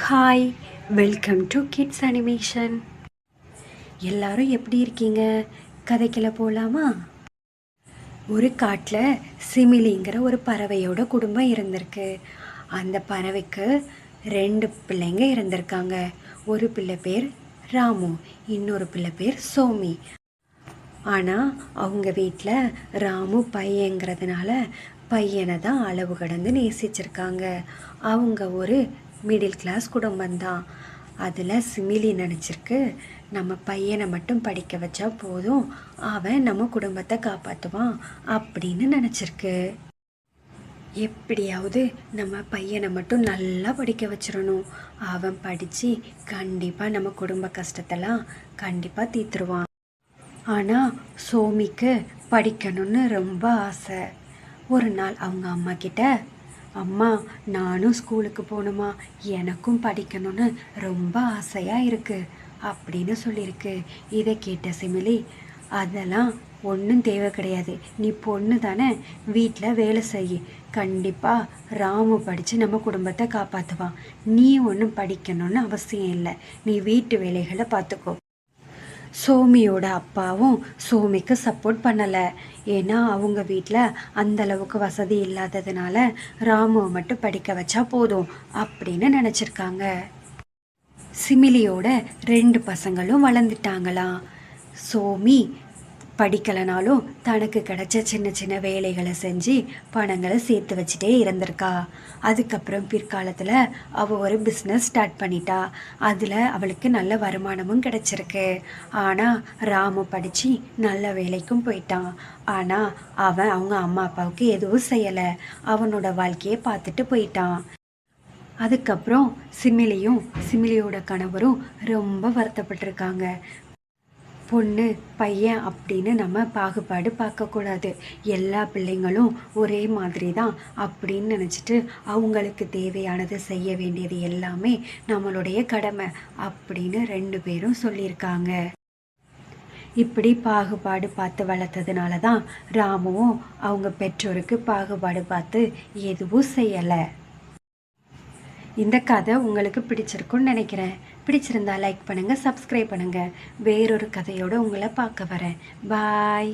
Hi, welcome to kids animation. எல்லாரும் எப்படி இருக்கீங்க? கதைக்குள்ள போகலாமா? ஒரு காட்டில் சிமிலிங்கிற ஒரு பறவையோட குடும்பம் இருந்திருக்கு. அந்த பறவைக்கு 2 பிள்ளைங்க இருந்திருக்காங்க. ஒரு பிள்ளை பேர் ராமு, இன்னொரு பிள்ளை பேர் சோமி. ஆனால் அவங்க வீட்டில் ராமு பையங்கிறதுனால பையனை தான் அளவு கடந்து நேசிச்சிருக்காங்க. அவங்க ஒரு மிடில் கிளாஸ் குடும்பம்தான். அதில் சிமிலி நினச்சிருக்கு, நம்ம பையனை மட்டும் படிக்க வச்சா போதும், அவன் நம்ம குடும்பத்தை காப்பாற்றுவான் அப்படின்னு நினச்சிருக்கு. எப்படியாவது நம்ம பையனை மட்டும் நல்லா படிக்க வச்சிடணும், அவன் படித்து கண்டிப்பாக நம்ம குடும்ப கஷ்டத்தெல்லாம் கண்டிப்பாக தீர்த்துருவான். ஆனால் சோமிக்கு படிக்கணும்னு ரொம்ப ஆசை. ஒரு நாள் அவங்க அம்மா கிட்ட, அம்மா நானும் ஸ்கூலுக்கு போகணுமா, எனக்கும் படிக்கணும்னு ரொம்ப ஆசையாக இருக்குது அப்படின்னு சொல்லியிருக்கு. இதை கேட்ட சிமிலி, அதெல்லாம் ஒன்றும் தேவை கிடையாது, நீ பொண்ணு தானே, வீட்டில் வேலை செய், கண்டிப்பாக ராமு படித்து நம்ம குடும்பத்தை காப்பாற்றுவான், நீ ஒன்றும் படிக்கணும்னு அவசியம் இல்லை, நீ வீட்டு வேலைகளை பார்த்துக்கோ. சோமியோட அப்பாவும் சோமிக்கு சப்போர்ட் பண்ணலை. ஏன்னா அவங்க வீட்டில் அந்தளவுக்கு வசதி இல்லாததுனால ராமுவை மட்டும் படிக்க வச்சா போதும் அப்படின்னு நினச்சிருக்காங்க. சிமிலியோட 2 பசங்களும் வளர்ந்துட்டாங்களாம். சோமி படிக்கலைனாலும் தனக்கு கிடைச்ச சின்ன சின்ன வேலைகளை செஞ்சு பணங்களை சேர்த்து வச்சுட்டே இருந்திருக்கா. அதுக்கப்புறம் பிற்காலத்தில் அவள் ஒரு பிஸ்னஸ் ஸ்டார்ட் பண்ணிட்டா. அதில் அவளுக்கு நல்ல வருமானமும் கிடைச்சிருக்கு. ஆனால் ராமு படித்து நல்ல வேலைக்கும் போயிட்டான். ஆனால் அவன் அவங்க அம்மா அப்பாவுக்கு எதுவும் செய்யலை, அவனோட வாழ்க்கையை பார்த்துட்டு போயிட்டான். அதுக்கப்புறம் சிமிலியோட கணவரும் ரொம்ப வருத்தப்பட்டிருக்காங்க. பொண்ணு பையன் அப்படின்னு நம்ம பாகுபாடு பார்க்கக்கூடாது, எல்லா பிள்ளைங்களும் ஒரே மாதிரி தான் அப்படின்னு நினச்சிட்டு அவங்களுக்கு தேவையானது செய்ய வேண்டியது எல்லாமே நம்மளுடைய கடமை அப்படின்னு 2 பேரும் சொல்லியிருக்காங்க. இப்படி பாகுபாடு பார்த்து வளர்த்ததுனால தான் ராமுவும் அவங்க பெற்றோருக்கு பாகுபாடு பார்த்து எதுவும் செய்யலை. இந்த கதை உங்களுக்கு பிடிச்சிருக்குன்னு நினைக்கிறேன். பிடிச்சிருந்தா லைக் பண்ணுங்கள், சப்ஸ்கிரைப் பண்ணுங்கள். வேறொரு கதையோடு உங்களை பார்க்க வரேன். பாய்.